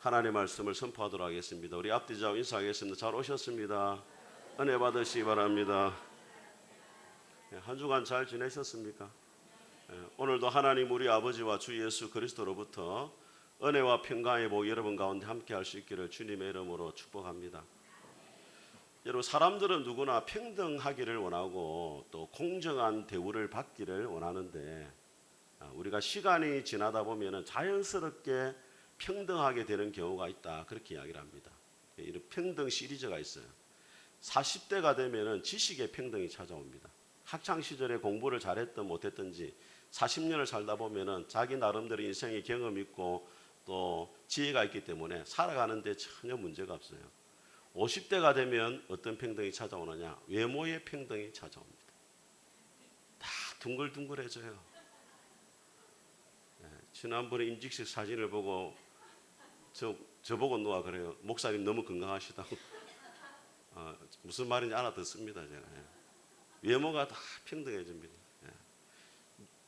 하나님의 말씀을 선포하도록 하겠습니다. 우리 앞뒤좌우 인사하겠습니다. 잘 오셨습니다. 은혜 받으시기 바랍니다. 한 주간 잘 지내셨습니까? 오늘도 하나님 우리 아버지와 주 예수 그리스도로부터 은혜와 평강의 복 여러분 가운데 함께 할 수 있기를 주님의 이름으로 축복합니다. 여러분, 사람들은 누구나 평등하기를 원하고 또 공정한 대우를 받기를 원하는데 우리가 시간이 지나다 보면 자연스럽게 평등하게 되는 경우가 있다, 그렇게 이야기를 합니다. 이런 평등 시리즈가 있어요. 40대가 되면 지식의 평등이 찾아옵니다. 학창시절에 공부를 잘했든 못했든지 40년을 살다 보면 자기 나름대로 인생의 경험이 있고 또 지혜가 있기 때문에 살아가는데 전혀 문제가 없어요. 50대가 되면 어떤 평등이 찾아오느냐? 외모의 평등이 찾아옵니다. 다 둥글둥글해져요. 지난번에 임직식 사진을 보고 저보고 누가 그래요. 목사님 너무 건강하시다고. 무슨 말인지 알아듣습니다. 제가. 외모가 다 평등해집니다.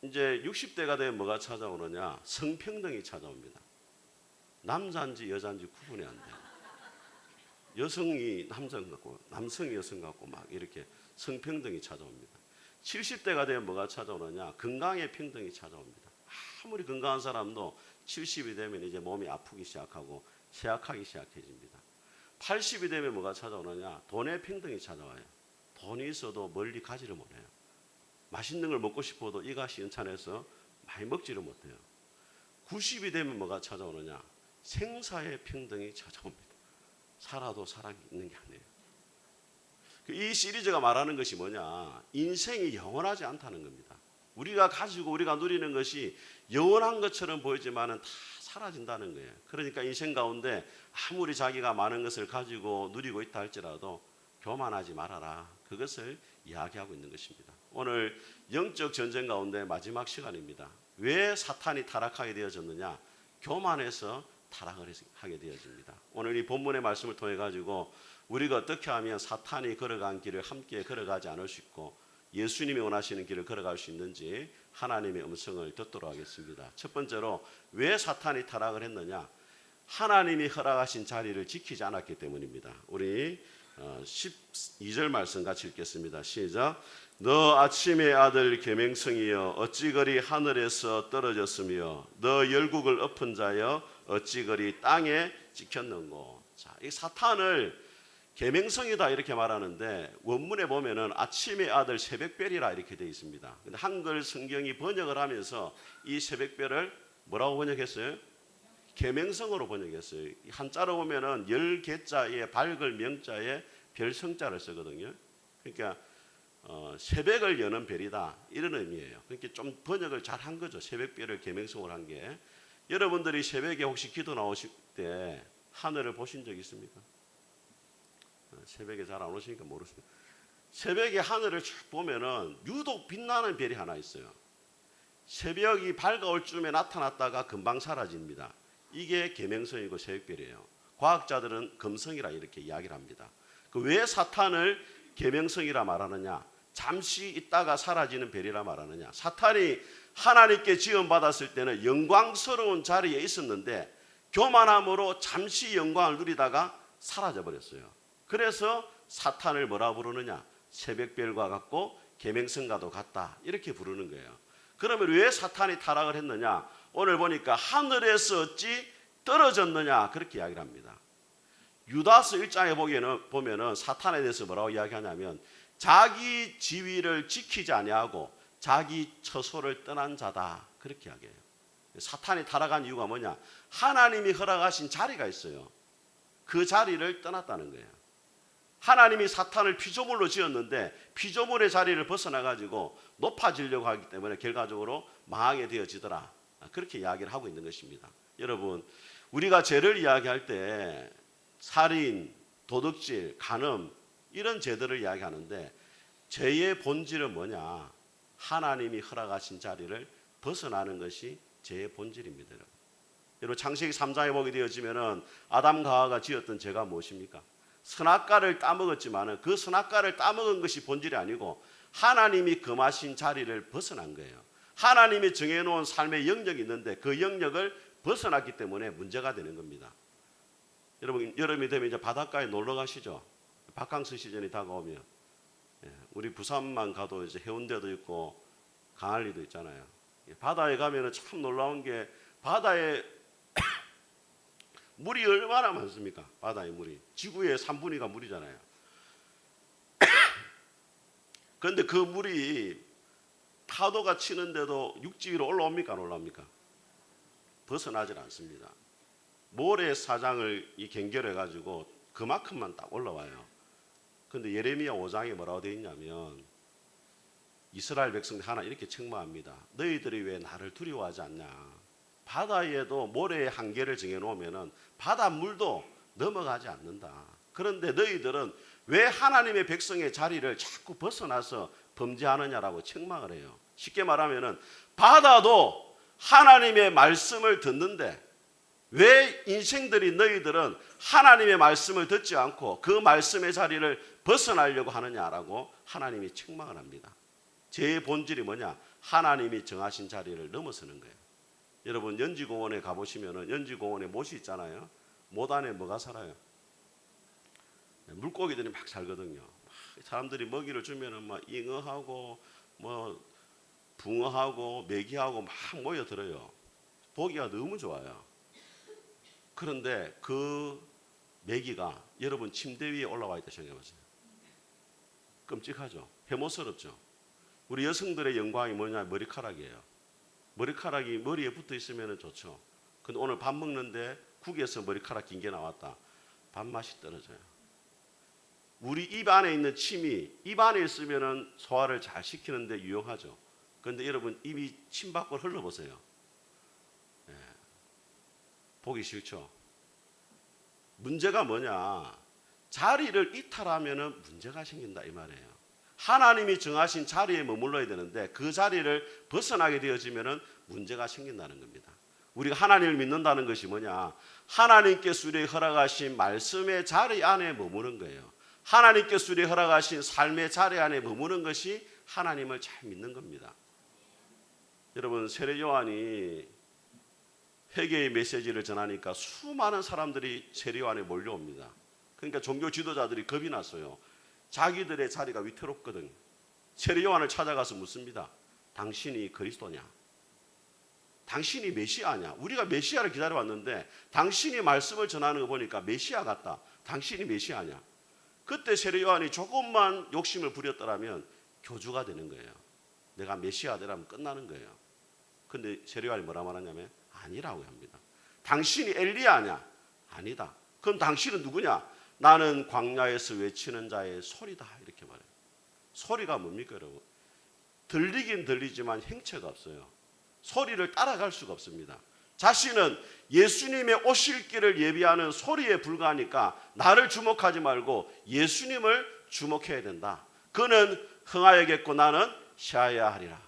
이제 60대가 되면 뭐가 찾아오느냐? 성평등이 찾아옵니다. 남자인지 여자인지 구분이 안 돼요. 여성이 남자 같고 남성이 여성 같고 막 이렇게 성평등이 찾아옵니다. 70대가 되면 뭐가 찾아오느냐? 건강의 평등이 찾아옵니다. 아무리 건강한 사람도 70이 되면 이제 몸이 아프기 시작하고 쇠약하기 시작해집니다. 80이 되면 뭐가 찾아오느냐? 돈의 평등이 찾아와요. 돈이 있어도 멀리 가지를 못해요. 맛있는 걸 먹고 싶어도 이가시 연찬해서 많이 먹지를 못해요. 90이 되면 뭐가 찾아오느냐? 생사의 평등이 찾아옵니다. 살아도 살아있는 게 아니에요. 이 시리즈가 말하는 것이 뭐냐? 인생이 영원하지 않다는 겁니다. 우리가 가지고 우리가 누리는 것이 영원한 것처럼 보이지만은 다 사라진다는 거예요. 그러니까 인생 가운데 아무리 자기가 많은 것을 가지고 누리고 있다 할지라도 교만하지 말아라. 그것을 이야기하고 있는 것입니다. 오늘 영적 전쟁 가운데 마지막 시간입니다. 왜 사탄이 타락하게 되어졌느냐? 교만해서 타락을 하게 되어집니다. 오늘 이 본문의 말씀을 통해 가지고 우리가 어떻게 하면 사탄이 걸어간 길을 함께 걸어가지 않을 수 있고 예수님이 원하시는 길을 걸어갈 수 있는지 하나님의 음성을 듣도록 하겠습니다. 첫 번째로 왜 사탄이 타락을 했느냐? 하나님이 허락하신 자리를 지키지 않았기 때문입니다. 우리 12절 말씀 같이 읽겠습니다. 시작. 너 아침의 아들 계명성이여 어찌 그리 하늘에서 떨어졌으며 너 열국을 엎은 자여 어찌 그리 땅에 찍혔는고. 자, 이 사탄을 계명성이다 이렇게 말하는데 원문에 보면은 아침의 아들 새벽별이라 이렇게 되어 있습니다. 근데 한글 성경이 번역을 하면서 이 새벽별을 뭐라고 번역했어요? 계명성으로 번역했어요. 한자로 보면은 열 개자에 밝을 명자에 별성자를 쓰거든요. 그러니까 새벽을 여는 별이다 이런 의미예요. 그러니까 좀 번역을 잘 한 거죠. 새벽별을 계명성으로 한 게. 여러분들이 새벽에 혹시 기도 나오실 때 하늘을 보신 적 있습니까? 새벽에 잘 안 오시니까 모르십니다. 새벽에 하늘을 쭉 보면은 유독 빛나는 별이 하나 있어요. 새벽이 밝아올 쯤에 나타났다가 금방 사라집니다. 이게 계명성이고 새벽별이에요. 과학자들은 금성이라 이렇게 이야기를 합니다. 왜 사탄을 계명성이라 말하느냐? 잠시 있다가 사라지는 별이라 말하느냐? 사탄이 하나님께 지원받았을 때는 영광스러운 자리에 있었는데 교만함으로 잠시 영광을 누리다가 사라져버렸어요. 그래서 사탄을 뭐라 부르느냐? 새벽별과 같고 계명성과도 같다 이렇게 부르는 거예요. 그러면 왜 사탄이 타락을 했느냐? 오늘 보니까 하늘에서 어찌 떨어졌느냐 그렇게 이야기를 합니다. 유다서 1장에 보면은 사탄에 대해서 뭐라고 이야기하냐면 자기 지위를 지키지 아니하고 자기 처소를 떠난 자다 그렇게 이야기해요. 사탄이 타락한 이유가 뭐냐? 하나님이 허락하신 자리가 있어요. 그 자리를 떠났다는 거예요. 하나님이 사탄을 피조물로 지었는데 피조물의 자리를 벗어나가지고 높아지려고 하기 때문에 결과적으로 망하게 되어지더라 그렇게 이야기를 하고 있는 것입니다. 여러분, 우리가 죄를 이야기할 때 살인, 도둑질, 간음 이런 죄들을 이야기하는데 죄의 본질은 뭐냐? 하나님이 허락하신 자리를 벗어나는 것이 죄의 본질입니다. 여러분, 창세기 3장에 보게 되어지면은 아담과 하와가 지었던 죄가 무엇입니까? 선악과를 따먹었지만은 그 선악과를 따먹은 것이 본질이 아니고 하나님이 금하신 자리를 벗어난 거예요. 하나님이 정해놓은 삶의 영역이 있는데 그 영역을 벗어났기 때문에 문제가 되는 겁니다. 여러분 여름이 되면 이제 바닷가에 놀러 가시죠. 바캉스 시즌이 다가오면. 우리 부산만 가도 이제 해운대도 있고 강안리도 있잖아요. 바다에 가면은 참 놀라운 게 바다에 물이 얼마나 많습니까? 바다의 물이 지구의 3분의 2가 물이잖아요. 그런데 그 물이 파도가 치는데도 육지 위로 올라옵니까? 안 올라옵니까? 벗어나질 않습니다. 모래사장을 경결해 가지고 그만큼만 딱 올라와요. 그런데 예레미야 5장에 뭐라고 되어 있냐면 이스라엘 백성들 하나 이렇게 책망합니다. 너희들이 왜 나를 두려워하지 않냐? 바다에도 모래의 한계를 정해놓으면 바닷물도 넘어가지 않는다. 그런데 너희들은 왜 하나님의 백성의 자리를 자꾸 벗어나서 범죄하느냐라고 책망을 해요. 쉽게 말하면 바다도 하나님의 말씀을 듣는데 왜 인생들이 너희들은 하나님의 말씀을 듣지 않고 그 말씀의 자리를 벗어나려고 하느냐라고 하나님이 책망을 합니다. 죄의 본질이 뭐냐? 하나님이 정하신 자리를 넘어서는 거예요. 여러분 연지공원에 가보시면 연지공원에 못이 있잖아요. 못 안에 뭐가 살아요? 물고기들이 막 살거든요. 사람들이 먹이를 주면은 막 잉어하고 뭐 붕어하고 메기하고 막 모여들어요. 보기가 너무 좋아요. 그런데 그 메기가 여러분 침대 위에 올라와 있다 생각해보세요. 끔찍하죠. 해모스럽죠. 우리 여성들의 영광이 뭐냐? 머리카락이에요. 머리카락이 머리에 붙어 있으면 좋죠. 근데 오늘 밥 먹는데 국에서 머리카락 긴 게 나왔다. 밥맛이 떨어져요. 우리 입 안에 있는 침이 입 안에 있으면 소화를 잘 시키는데 유용하죠. 그런데 여러분 입이 침 밖으로 흘러보세요. 보기 싫죠. 문제가 뭐냐? 자리를 이탈하면 문제가 생긴다 이 말이에요. 하나님이 정하신 자리에 머물러야 되는데 그 자리를 벗어나게 되어지면 문제가 생긴다는 겁니다. 우리가 하나님을 믿는다는 것이 뭐냐? 하나님께서 우리에게 허락하신 말씀의 자리 안에 머무는 거예요. 하나님께서 우리에게 허락하신 삶의 자리 안에 머무는 것이 하나님을 잘 믿는 겁니다. 여러분 세례 요한이 회개의 메시지를 전하니까 수많은 사람들이 세례 요한에 몰려옵니다. 그러니까 종교 지도자들이 겁이 났어요. 자기들의 자리가 위태롭거든. 세례 요한을 찾아가서 묻습니다. 당신이 그리스도냐? 당신이 메시아냐? 우리가 메시아를 기다려왔는데 당신이 말씀을 전하는 거 보니까 메시아 같다. 당신이 메시아냐? 그때 세례 요한이 조금만 욕심을 부렸더라면 교주가 되는 거예요. 내가 메시아 되라면 끝나는 거예요. 근데 세례 요한이 뭐라 말하냐면 아니라고 합니다. 당신이 엘리야냐? 아니다. 그럼 당신은 누구냐? 나는 광야에서 외치는 자의 소리다 이렇게 말해요. 소리가 뭡니까 여러분? 들리긴 들리지만 행체가 없어요. 소리를 따라갈 수가 없습니다. 자신은 예수님의 오실 길을 예비하는 소리에 불과하니까 나를 주목하지 말고 예수님을 주목해야 된다. 그는 흥하여겠고 나는 쉬어야 하리라.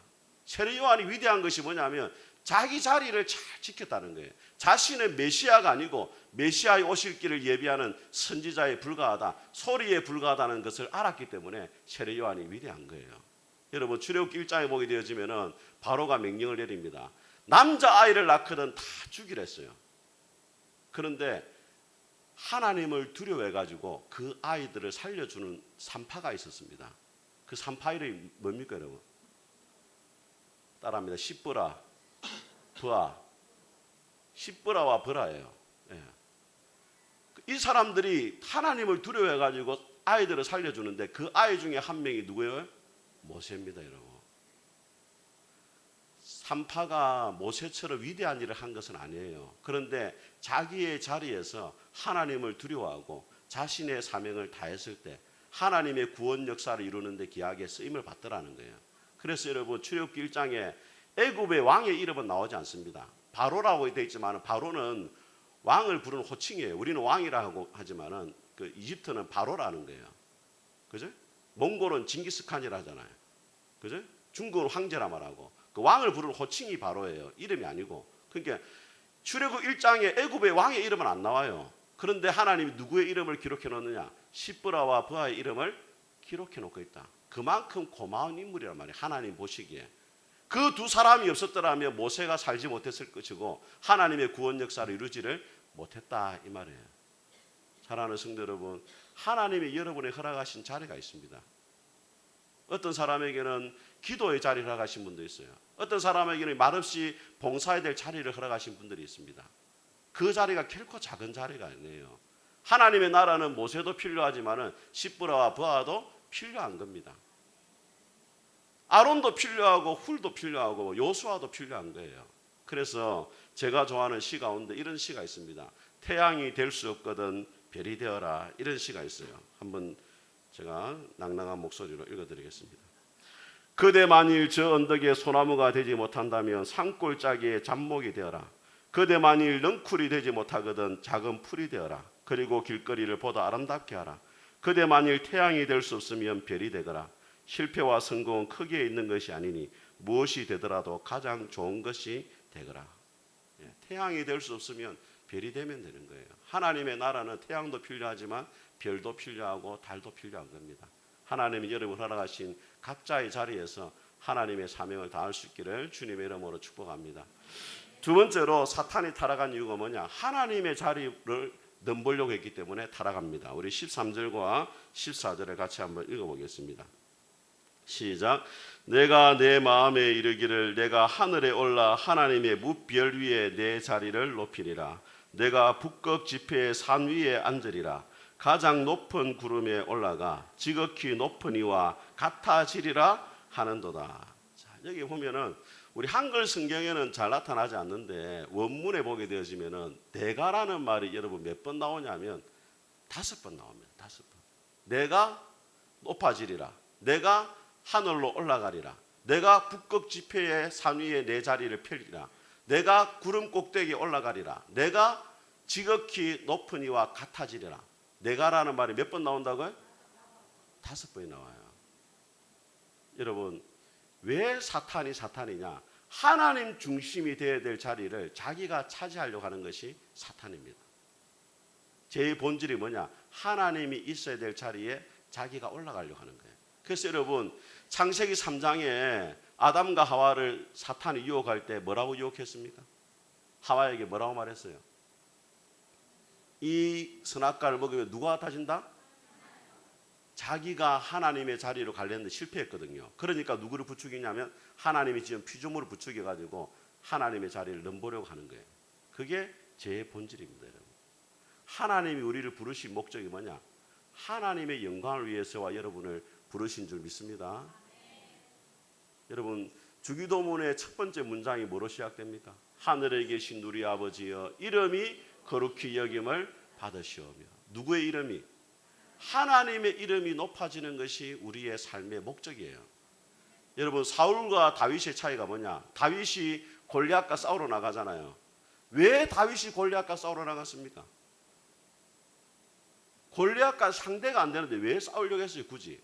세례 요한이 위대한 것이 뭐냐면 자기 자리를 잘 지켰다는 거예요. 자신은 메시아가 아니고 메시아의 오실 길을 예비하는 선지자에 불과하다, 소리에 불과하다는 것을 알았기 때문에 세례 요한이 위대한 거예요. 여러분 출애굽기 1장에 보게 되어지면은 바로가 명령을 내립니다. 남자아이를 낳거든 다 죽이라 했어요. 그런데 하나님을 두려워해가지고 그 아이들을 살려주는 산파가 있었습니다. 그 산파 이름이 뭡니까 여러분? 따라합니다. 시브라, 브아. 시브라와 브라예요. 이 사람들이 하나님을 두려워해가지고 아이들을 살려주는데 그 아이 중에 한 명이 누구예요? 모세입니다 여러분. 산파가 모세처럼 위대한 일을 한 것은 아니에요. 그런데 자기의 자리에서 하나님을 두려워하고 자신의 사명을 다했을 때 하나님의 구원 역사를 이루는 데 귀하게 쓰임을 받더라는 거예요. 그래서 여러분 출애굽기 1장에 애굽의 왕의 이름은 나오지 않습니다. 바로라고 되어 있지만 바로는 왕을 부르는 호칭이에요. 우리는 왕이라고 하지만은 그 이집트는 바로라는 거예요. 그죠? 몽골은 징기스칸이라 하잖아요. 그죠? 중국은 황제라 말하고 그 왕을 부르는 호칭이 바로예요. 이름이 아니고. 그러니까 출애굽 1장에 애굽의 왕의 이름은 안 나와요. 그런데 하나님이 누구의 이름을 기록해 놓느냐? 시브라와 브아의 이름을 기록해 놓고 있다. 그만큼 고마운 인물이란 말이에요. 하나님 보시기에. 그 두 사람이 없었더라면 모세가 살지 못했을 것이고 하나님의 구원 역사를 이루지를 못했다 이 말이에요. 사랑하는 성도 여러분, 하나님이 여러분의 허락하신 자리가 있습니다. 어떤 사람에게는 기도의 자리를 허락하신 분도 있어요. 어떤 사람에게는 말없이 봉사해야 될 자리를 허락하신 분들이 있습니다. 그 자리가 결코 작은 자리가 아니에요. 하나님의 나라는 모세도 필요하지만 시브라와 부하도 필요한 겁니다. 아론도 필요하고 훌도 필요하고 요수아도 필요한 거예요. 그래서 제가 좋아하는 시 가운데 이런 시가 있습니다. 태양이 될 수 없거든 별이 되어라, 이런 시가 있어요. 한번 제가 낭낭한 목소리로 읽어드리겠습니다. 그대 만일 저 언덕에 소나무가 되지 못한다면 산골짜기에 잡목이 되어라. 그대 만일 넝쿨이 되지 못하거든 작은 풀이 되어라. 그리고 길거리를 보다 아름답게 하라. 그대 만일 태양이 될 수 없으면 별이 되거라. 실패와 성공은 크기에 있는 것이 아니니 무엇이 되더라도 가장 좋은 것이 되거라. 태양이 될 수 없으면 별이 되면 되는 거예요. 하나님의 나라는 태양도 필요하지만 별도 필요하고 달도 필요한 겁니다. 하나님이 여러분 허락하신 각자의 자리에서 하나님의 사명을 다할 수 있기를 주님의 이름으로 축복합니다. 두 번째로 사탄이 타락한 이유가 뭐냐? 하나님의 자리를 넘보려고 했기 때문에 타락합니다. 우리 13절과 14절을 같이 한번 읽어보겠습니다. 시작. 내가 내 마음에 이르기를 내가 하늘에 올라 하나님의 무별 위에 내 자리를 높이리라. 내가 북극 지폐의 산 위에 앉으리라. 가장 높은 구름에 올라가 지극히 높은 이와 같아지리라 하는도다. 자, 여기 보면은 우리 한글 성경에는 잘 나타나지 않는데 원문에 보게 되어지면은 내가라는 말이 여러분 몇 번 나오냐면 5번 나옵니다. 5번. 내가 높아지리라. 내가 하늘로 올라가리라. 내가 북극 지폐의 산 위에 내 자리를 펴리라. 내가 구름 꼭대기에 올라가리라. 내가 지극히 높은 이와 같아지리라. 내가라는 말이 몇 번 나온다고요? 5번이 나와요. 여러분, 왜 사탄이 사탄이냐? 하나님 중심이 되어야 될 자리를 자기가 차지하려고 하는 것이 사탄입니다. 제 본질이 뭐냐? 하나님이 있어야 될 자리에 자기가 올라가려고 하는 거예요. 그래서 여러분, 창세기 3장에 아담과 하와를 사탄이 유혹할 때 뭐라고 유혹했습니까? 하와에게 뭐라고 말했어요? 이 선악과를 먹으면 누가 같아진다? 자기가 하나님의 자리로 가려는데 실패했거든요. 그러니까 누구를 부추기냐면 하나님이 지은 피조물을 부추겨가지고 하나님의 자리를 넘보려고 하는 거예요. 그게 제 본질입니다. 여러분. 하나님이 우리를 부르신 목적이 뭐냐? 하나님의 영광을 위해서와 여러분을 부르신 줄 믿습니다. 여러분, 주기도문의 첫 번째 문장이 뭐로 시작됩니까? 하늘에 계신 우리 아버지여 이름이 거룩히 여김을 받으시오며. 누구의 이름이? 하나님의 이름이 높아지는 것이 우리의 삶의 목적이에요. 여러분, 사울과 다윗의 차이가 뭐냐? 다윗이 골리앗과 싸우러 나가잖아요. 왜 다윗이 골리앗과 싸우러 나갔습니까? 골리앗과 상대가 안 되는데 왜 싸우려고 했어요? 굳이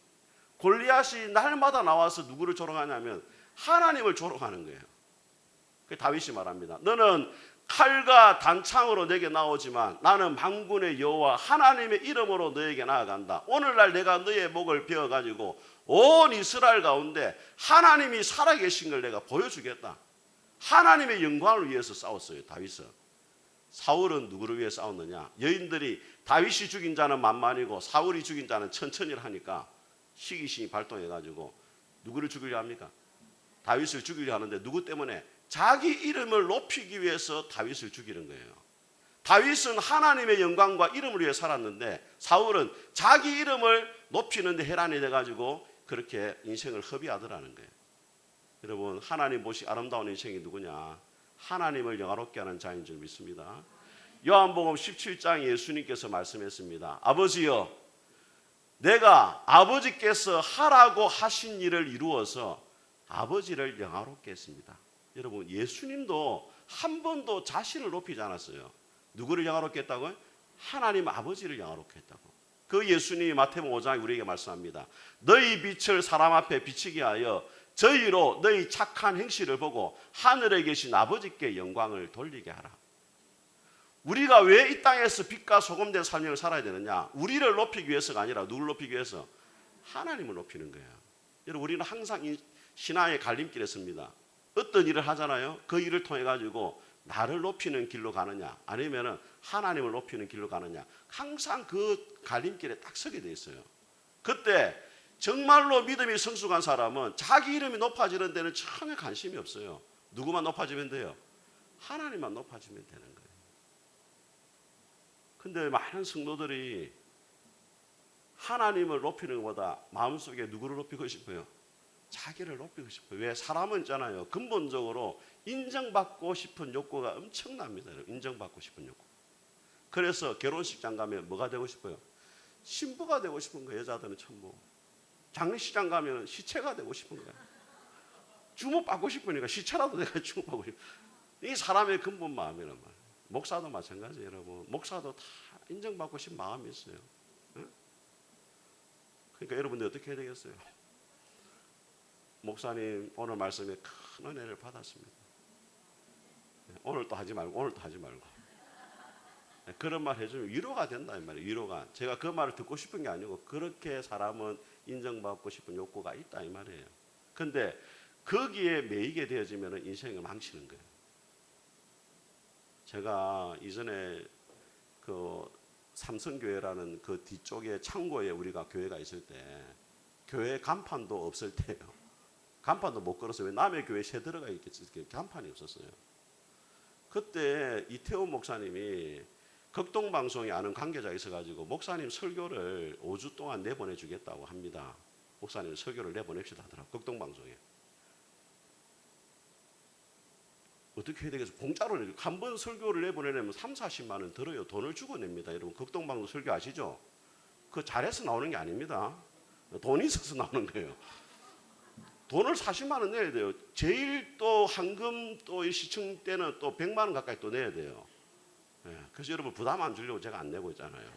골리앗이 날마다 나와서 누구를 조롱하냐면 하나님을 조롱하는 거예요. 그 다윗이 말합니다. 너는 칼과 단창으로 내게 나오지만 나는 만군의 여호와 하나님의 이름으로 너에게 나아간다. 오늘날 내가 너의 목을 베어가지고 온 이스라엘 가운데 하나님이 살아계신 걸 내가 보여주겠다. 하나님의 영광을 위해서 싸웠어요. 다윗은. 사울은 누구를 위해 싸웠느냐? 여인들이 다윗이 죽인 자는 만만이고 사울이 죽인 자는 천천히를 하니까 시기심이 발동해가지고 누구를 죽이려 합니까? 다윗을 죽이려 하는데 누구 때문에? 자기 이름을 높이기 위해서 다윗을 죽이는 거예요. 다윗은 하나님의 영광과 이름을 위해 살았는데 사울은 자기 이름을 높이는데 혈안이 돼가지고 그렇게 인생을 허비하더라는 거예요. 여러분, 하나님 보시 아름다운 인생이 누구냐? 하나님을 영화롭게 하는 자인 줄 믿습니다. 요한복음 17장 예수님께서 말씀했습니다. 아버지여, 내가 아버지께서 하라고 하신 일을 이루어서 아버지를 영화롭게 했습니다. 여러분, 예수님도 한 번도 자신을 높이지 않았어요. 누구를 영화롭게 했다고요? 하나님 아버지를 영화롭게 했다고. 그 예수님이 마태복음 5장에 우리에게 말씀합니다. 너희 빛을 사람 앞에 비치게 하여 저희로 너희 착한 행실을 보고 하늘에 계신 아버지께 영광을 돌리게 하라. 우리가 왜 이 땅에서 빛과 소금된 삶을 살아야 되느냐? 우리를 높이기 위해서가 아니라 누구를 높이기 위해서? 하나님을 높이는 거예요. 여러분, 우리는 항상 이 신앙의 갈림길에 섭니다. 어떤 일을 하잖아요. 그 일을 통해 가지고 나를 높이는 길로 가느냐 아니면은 하나님을 높이는 길로 가느냐, 항상 그 갈림길에 딱 서게 돼 있어요. 그때 정말로 믿음이 성숙한 사람은 자기 이름이 높아지는 데는 전혀 관심이 없어요. 누구만 높아지면 돼요? 하나님만 높아지면 되는 거예요. 근데 많은 성도들이 하나님을 높이는 것보다 마음속에 누구를 높이고 싶어요? 자기를 높이고 싶어요. 왜? 사람은 있잖아요, 근본적으로 인정받고 싶은 욕구가 엄청납니다. 인정받고 싶은 욕구. 그래서 결혼식장 가면 뭐가 되고 싶어요? 신부가 되고 싶은 거예요. 여자들은 전부. 장례식장 가면 시체가 되고 싶은 거예요. 주목받고 싶으니까 시체라도 내가 주목받고 싶어요. 이게 사람의 근본 마음이란 말이에요. 목사도 마찬가지예요, 여러분. 목사도 다 인정받고 싶은 마음이 있어요. 그러니까 여러분들 어떻게 해야 되겠어요? 목사님 오늘 말씀에 큰 은혜를 받았습니다. 오늘 또 하지 말고, 오늘 또 하지 말고. 그런 말 해주면 위로가 된다 이 말이에요. 위로가. 제가 그 말을 듣고 싶은 게 아니고 그렇게 사람은 인정받고 싶은 욕구가 있다 이 말이에요. 근데 거기에 매이게 되어지면 인생을 망치는 거예요. 제가 이전에 그 삼성교회라는 그 뒤쪽에 창고에 우리가 교회가 있을 때 교회 간판도 없을 때요. 간판도 못 걸었어요. 왜? 남의 교회 새 들어가 있겠지. 간판이 없었어요. 그때 이태원 목사님이 극동방송에 아는 관계자가 있어가지고 목사님 설교를 5주 동안 내보내주겠다고 합니다. 목사님 설교를 내보냅시다 하더라고요. 극동방송에. 어떻게 해야 되겠어요? 공짜로 한 번 설교를 내보내려면 3, 40만 원 들어요. 돈을 주고 냅니다. 여러분 극동방송 설교 아시죠? 그거 잘해서 나오는 게 아닙니다. 돈이 있어서 나오는 거예요. 돈을 40만 원 내야 돼요. 제일 또 황금 또 이 시청 때는 또 100만 원 가까이 또 내야 돼요. 그래서 여러분 부담 안 주려고 제가 안 내고 있잖아요.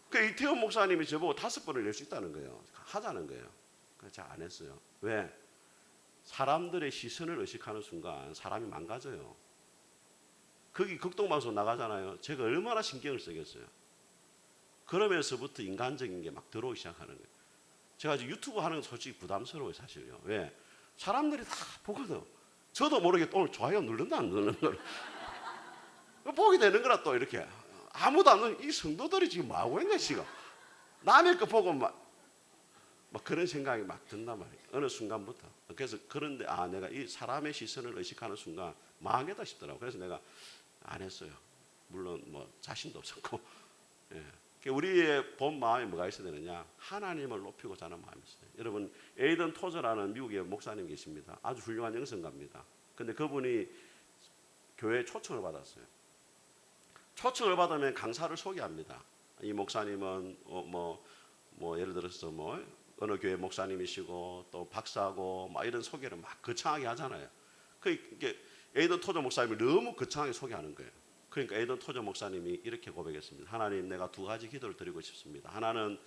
그 이태원 목사님이 저보고 5번을 낼 수 있다는 거예요. 하자는 거예요. 그래서 제가 안 했어요. 왜? 사람들의 시선을 의식하는 순간 사람이 망가져요. 거기 극동방송 나가잖아요. 제가 얼마나 신경을 쓰겠어요. 그러면서부터 인간적인 게 막 들어오기 시작하는 거예요. 제가 지금 유튜브 하는 건 솔직히 부담스러워요, 사실요. 왜? 사람들이 다 보거든. 저도 모르게 오늘 좋아요 누른다 안 누르는 걸 보게 되는 거라. 또 이렇게 아무도 안 누르는 이 성도들이 지금 뭐하고 있냐 지금. 남의 거 보고 막 그런 생각이 막 든단 말이에요. 어느 순간부터. 그래서 그런데 내가 이 사람의 시선을 의식하는 순간 망하겠다 싶더라고요. 그래서 내가 안 했어요. 물론 뭐 자신도 없었고. 우리의 본 마음이 뭐가 있어야 되느냐? 하나님을 높이고자 하는 마음이 있어요. 여러분 에이든 토저라는 미국의 목사님 계십니다. 아주 훌륭한 영성가입니다. 근데 그분이 교회에 초청을 받았어요. 초청을 받으면 강사를 소개합니다. 이 목사님은 예를 들어서 어느 교회 목사님이시고 또 박사고 막 이런 소개를 막 거창하게 하잖아요. 그게 에이든 토저 목사님을 너무 거창하게 소개하는 거예요. 그러니까 에이든 토저 목사님이 이렇게 고백했습니다. 하나님, 내가 2가지 기도를 드리고 싶습니다. 하나는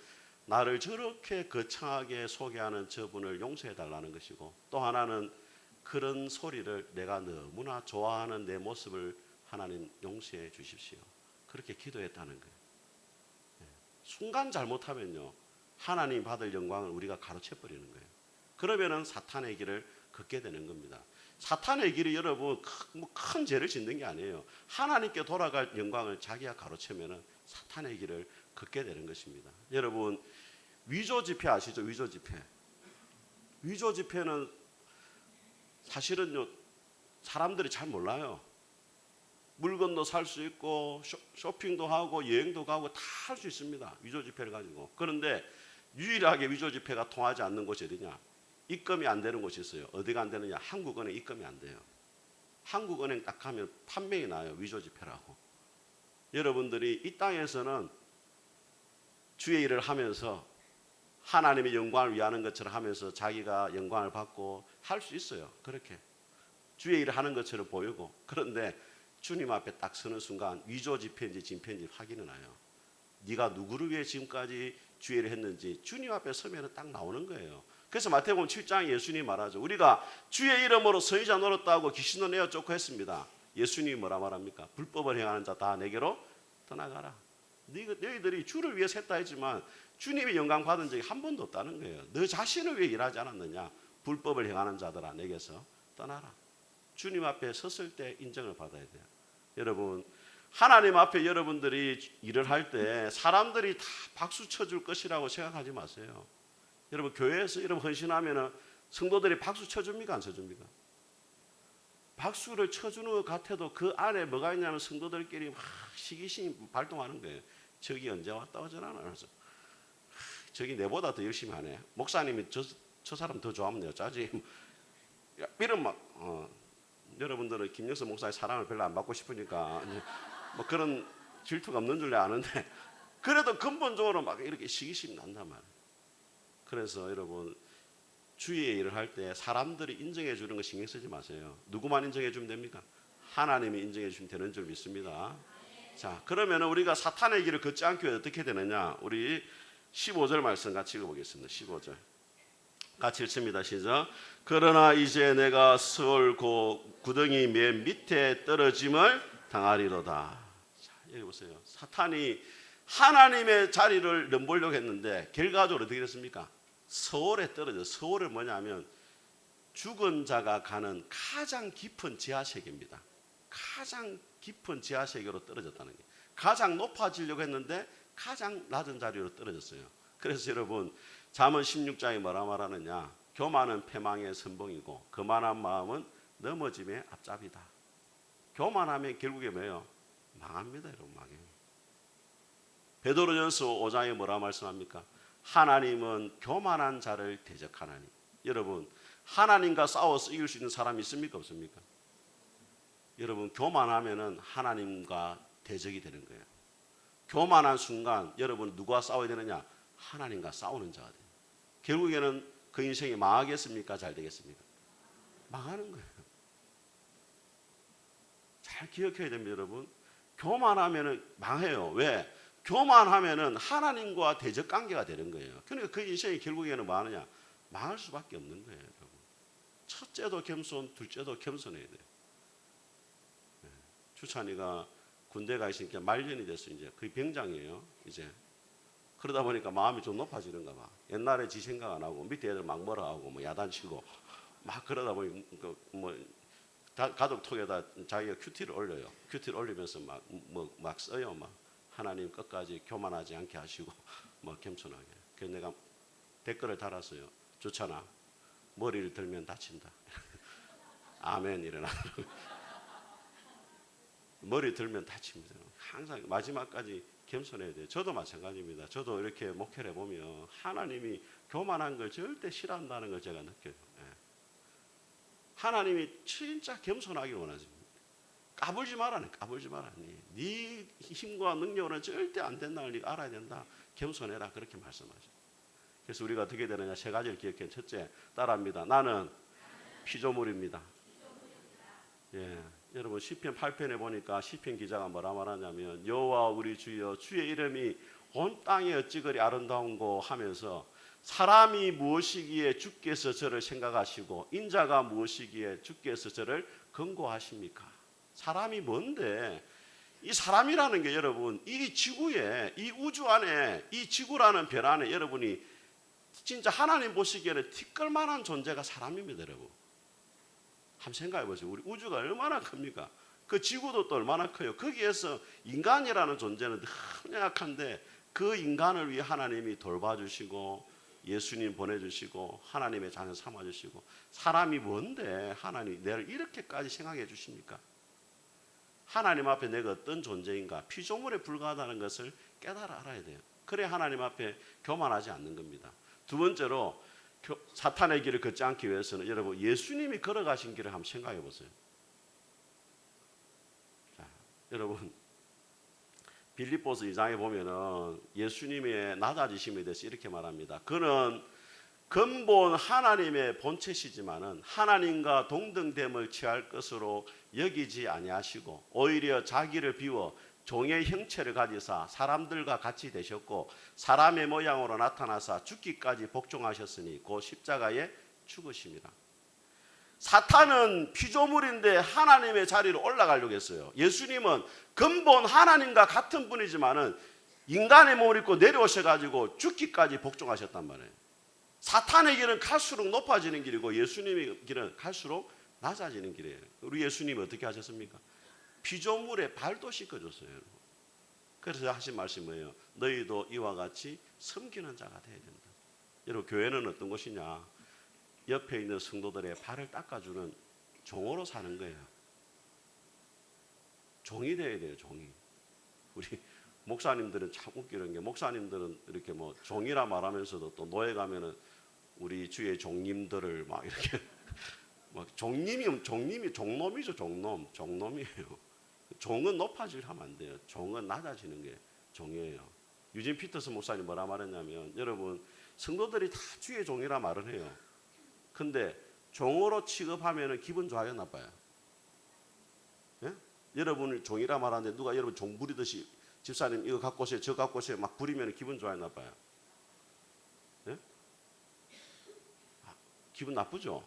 나를 저렇게 거창하게 소개하는 저분을 용서해 달라는 것이고, 또 하나는 그런 소리를 내가 너무나 좋아하는 내 모습을 하나님 용서해 주십시오. 그렇게 기도했다는 거예요. 순간 잘못하면요, 하나님 받을 영광을 우리가 가로채 버리는 거예요. 그러면은 사탄의 길을 걷게 되는 겁니다. 사탄의 길이 여러분 큰 죄를 짓는 게 아니에요. 하나님께 돌아갈 영광을 자기가 가로채면은 사탄의 길을 걷게 되는 것입니다. 여러분 위조 지폐 아시죠? 위조 지폐. 위조 지폐는 사실은요 사람들이 잘 몰라요. 물건도 살 수 있고 쇼핑도 하고 여행도 가고 다 할 수 있습니다. 위조 지폐를 가지고. 그런데 유일하게 위조 지폐가 통하지 않는 곳이 어디냐? 입금이 안 되는 곳이 있어요. 어디가 안 되느냐? 한국은행 입금이 안 돼요. 한국은행 딱 하면 판명이 나요. 위조 지폐라고. 여러분들이 이 땅에서는 주의 일을 하면서 하나님의 영광을 위하는 것처럼 하면서 자기가 영광을 받고 할 수 있어요. 그렇게 주의 일을 하는 것처럼 보이고. 그런데 주님 앞에 딱 서는 순간 위조 지폐인지 진폐인지 확인이 나요. 네가 누구를 위해 지금까지 주의 일을 했는지 주님 앞에 서면 딱 나오는 거예요. 그래서 마태복음 7장에 예수님이 말하죠. 우리가 주의 이름으로 선지자 노릇하고 귀신도 내어 쫓고 했습니다. 예수님이 뭐라 말합니까? 불법을 행하는 자 다 내게로 떠나가라. 너희들이 주를 위해 샜다 했지만 주님의 영광 받은 적이 한 번도 없다는 거예요. 너 자신을 위해 일하지 않았느냐? 불법을 행하는 자들아 내게서 떠나라. 주님 앞에 섰을 때 인정을 받아야 돼요. 여러분, 하나님 앞에 여러분들이 일을 할 때 사람들이 다 박수 쳐줄 것이라고 생각하지 마세요. 여러분, 교회에서 여러분 헌신하면 성도들이 박수 쳐줍니까? 안 쳐줍니까? 박수를 쳐주는 것 같아도 그 안에 뭐가 있냐면 성도들끼리 막 시기심이 발동하는 거예요. 저기 언제 왔다 오잖아. 그래서 저기 내보다 더 열심히 하네. 목사님이 저 사람 더 좋아하면 어쩌지? 이런 막 여러분들은 김영선 목사의 사랑을 별로 안 받고 싶으니까 뭐 그런 질투가 없는 줄 아는데 그래도 근본적으로 막 이렇게 시기심이 난단 말이에요. 그래서 여러분, 주의 일을 할 때 사람들이 인정해 주는 거 신경 쓰지 마세요. 누구만 인정해 주면 됩니까? 하나님이 인정해 주시면 되는 줄 믿습니다. 자, 그러면 우리가 사탄의 길을 걷지 않기 위해 어떻게 되느냐? 우리 15절 말씀 같이 읽어보겠습니다. 15절 같이 읽습니다. 시작. 그러나 이제 내가 스올 구덩이 맨 밑에 떨어짐을 당하리로다. 자, 여기 보세요. 사탄이 하나님의 자리를 넘보려고 했는데 결과적으로 어떻게 됐습니까? 서울에 떨어져. 서울은 뭐냐면 죽은 자가 가는 가장 깊은 지하세계입니다. 가장 깊은 지하세계로 떨어졌다는 게, 가장 높아지려고 했는데 가장 낮은 자리로 떨어졌어요. 그래서 여러분, 잠언 16장에 뭐라 말하느냐? 교만은 패망의 선봉이고 거만한 마음은 넘어짐의 앞잡이다. 교만하면 결국에 뭐예요? 망합니다. 여러분, 망해요. 베드로전서 5장에 뭐라 말씀합니까? 하나님은 교만한 자를 대적하나니. 여러분, 하나님과 싸워서 이길 수 있는 사람이 있습니까? 없습니까? 여러분, 교만하면은 하나님과 대적이 되는 거예요. 교만한 순간 여러분 누구와 싸워야 되느냐? 하나님과 싸우는 자가 돼요. 결국에는 그 인생이 망하겠습니까? 잘 되겠습니까? 망하는 거예요. 잘 기억해야 됩니다, 여러분. 교만하면은 망해요. 왜? 교만하면은 하나님과 대적 관계가 되는 거예요. 그러니까 그 인생이 결국에는 뭐 하느냐? 망할 수밖에 없는 거예요, 여러분. 첫째도 겸손, 둘째도 겸손해야 돼요. 주찬이가 군대 가 있으니까 말년이 됐어. 이제 거의 병장이에요. 이제 그러다 보니까 마음이 좀 높아지는가 봐. 옛날에 지 생각 안 하고 밑에 애들 막 뭐라 하고 뭐 야단치고 막 그러다 보니 뭐 가족톡에다 자기가 큐티를 올려요. 큐티를 올리면서 막 써요. 막 하나님 끝까지 교만하지 않게 하시고 뭐 겸손하게. 그래서 내가 댓글을 달았어요. 좋잖아. 머리를 들면 다친다. 아멘. 일어나. 머리 들면 다칩니다. 항상 마지막까지 겸손해야 돼요. 저도 마찬가지입니다. 저도 이렇게 목회를 해보면 하나님이 교만한 걸 절대 싫어한다는 걸 제가 느껴요. 하나님이 진짜 겸손하기를 원하십니다. 까불지 말라네. 까불지 말라니. 네 힘과 능력으로는 절대 안 된다는 걸 네가 알아야 된다. 겸손해라. 그렇게 말씀하죠. 그래서 우리가 어떻게 되느냐? 세 가지를 기억해. 첫째, 따라합니다. 나는 피조물입니다. 예, 여러분 시편 8편에 보니까 시편 기자가 뭐라 말하냐면 여호와 우리 주여 주의 이름이 온 땅에 어찌 그리 아름다운고 하면서 사람이 무엇이기에 주께서 저를 생각하시고 인자가 무엇이기에 주께서 저를 권고하십니까? 사람이 뭔데? 이 사람이라는 게 여러분 이 지구에 이 우주 안에 이 지구라는 별 안에 여러분이 진짜 하나님 보시기에는 티끌만한 존재가 사람입니다. 여러분 한번 생각해 보세요. 우리 우주가 얼마나 큽니까? 그 지구도 또 얼마나 커요. 거기에서 인간이라는 존재는 너무 약한데 그 인간을 위해 하나님이 돌봐주시고 예수님 보내주시고 하나님의 자녀 삼아주시고 사람이 뭔데 하나님 내를 이렇게까지 생각해 주십니까? 하나님 앞에 내가 어떤 존재인가 피조물에 불과하다는 것을 깨달아 알아야 돼요. 그래 하나님 앞에 교만하지 않는 겁니다. 두 번째로 사탄의 길을 걷지 않기 위해서는 여러분 예수님이 걸어가신 길을 한번 생각해 보세요. 자, 여러분 빌립보서 2장에 보면은 예수님의 낮아지심에 대해서 이렇게 말합니다. 그는 근본 하나님의 본체시지만은 하나님과 동등됨을 취할 것으로 여기지 아니하시고 오히려 자기를 비워 종의 형체를 가지사 사람들과 같이 되셨고 사람의 모양으로 나타나사 죽기까지 복종하셨으니 곧 십자가에 죽으심이라. 사탄은 피조물인데 하나님의 자리로 올라가려고 했어요. 예수님은 근본 하나님과 같은 분이지만은 인간의 몸을 입고 내려오셔가지고 죽기까지 복종하셨단 말이에요. 사탄의 길은 갈수록 높아지는 길이고 예수님의 길은 갈수록 낮아지는 길이에요. 우리 예수님이 어떻게 하셨습니까? 피조물에 발도 씻겨줬어요. 그래서 하신 말씀이 뭐예요? 너희도 이와 같이 섬기는 자가 되어야 된다. 여러분, 교회는 어떤 곳이냐? 옆에 있는 성도들의 발을 닦아주는 종으로 사는 거예요. 종이 되어야 돼요. 종이. 우리 목사님들은 참 웃기는 게, 목사님들은 이렇게 뭐 종이라 말하면서도 또 노예 가면은 우리 주의 종님들을 막 이렇게 막 종님이죠. 종놈이에요. 종은 높아질 하면 안 돼요. 종은 낮아지는 게 종이에요. 유진 피터스 목사님 뭐라 말했냐면, 여러분, 성도들이 다 주의 종이라 말을 해요. 근데 종으로 취급하면 기분 좋아요, 나빠요? 예? 여러분을 종이라 말하는데 누가 여러분 종 부리듯이 집사님 이거 갖고 오세요, 저 갖고 오세요 막 부리면 기분 좋아요, 나빠요? 예? 기분 나쁘죠?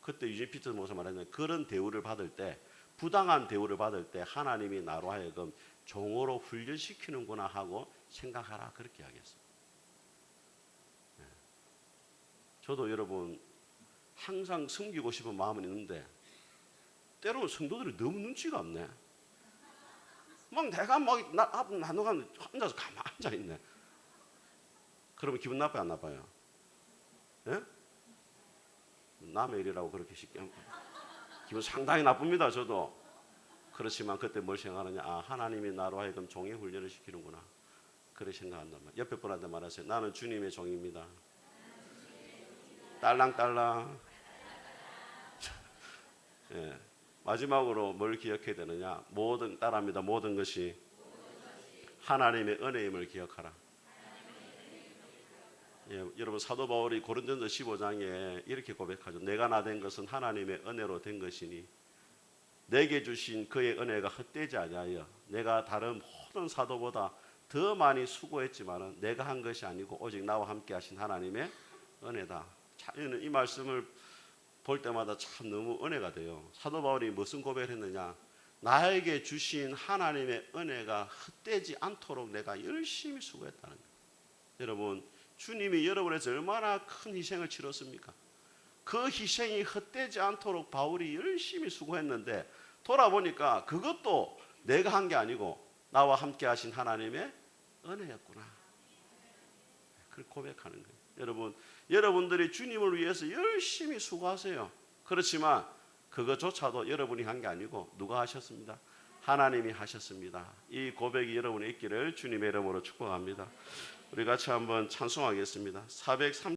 그때 유진 피터스 목사 말했는데, 그런 대우를 받을 때, 부당한 대우를 받을 때 하나님이 나로 하여금 종으로 훈련시키는구나 하고 생각하라, 그렇게 하겠어요. 네. 저도 여러분 항상 섬기고 싶은 마음은 있는데 때로는 성도들이 너무 눈치가 없네. 막 내가 막 나누가 혼자서 가만히 앉아 있네. 그러면 기분 나빠요, 안 나빠요? 예? 남의 일이라고 그렇게 쉽게 기분 상당히 나쁩니다. 저도. 그렇지만 그때 뭘 생각하느냐? 아, 하나님이 나로 하여금 종의 훈련을 시키는구나, 그렇게 생각한단 말이에요. 옆에 분한테 말하세요. 나는 주님의 종입니다. 딸랑딸랑. 예. 마지막으로 뭘 기억해야 되느냐? 따라합니다. 모든 것이 하나님의 은혜임을 기억하라. 예, 여러분, 사도 바울이 고린도전서 15장에 이렇게 고백하죠. 내가 나 된 것은 하나님의 은혜로 된 것이니 내게 주신 그의 은혜가 헛되지 아니하여 내가 다른 모든 사도보다 더 많이 수고했지만은 내가 한 것이 아니고 오직 나와 함께 하신 하나님의 은혜다. 저는 이 말씀을 볼 때마다 참 너무 은혜가 돼요. 사도 바울이 무슨 고백을 했느냐? 나에게 주신 하나님의 은혜가 헛되지 않도록 내가 열심히 수고했다는 거예요. 여러분, 주님이 여러분에서 얼마나 큰 희생을 치렀습니까? 그 희생이 헛되지 않도록 바울이 열심히 수고했는데 돌아보니까 그것도 내가 한 게 아니고 나와 함께 하신 하나님의 은혜였구나, 그렇게 고백하는 거예요. 여러분, 여러분들이 주님을 위해서 열심히 수고하세요. 그렇지만 그것조차도 여러분이 한 게 아니고 누가 하셨습니다? 하나님이 하셨습니다. 이 고백이 여러분에 있기를 주님의 이름으로 축복합니다. 우리 같이 한번 찬송하겠습니다. 403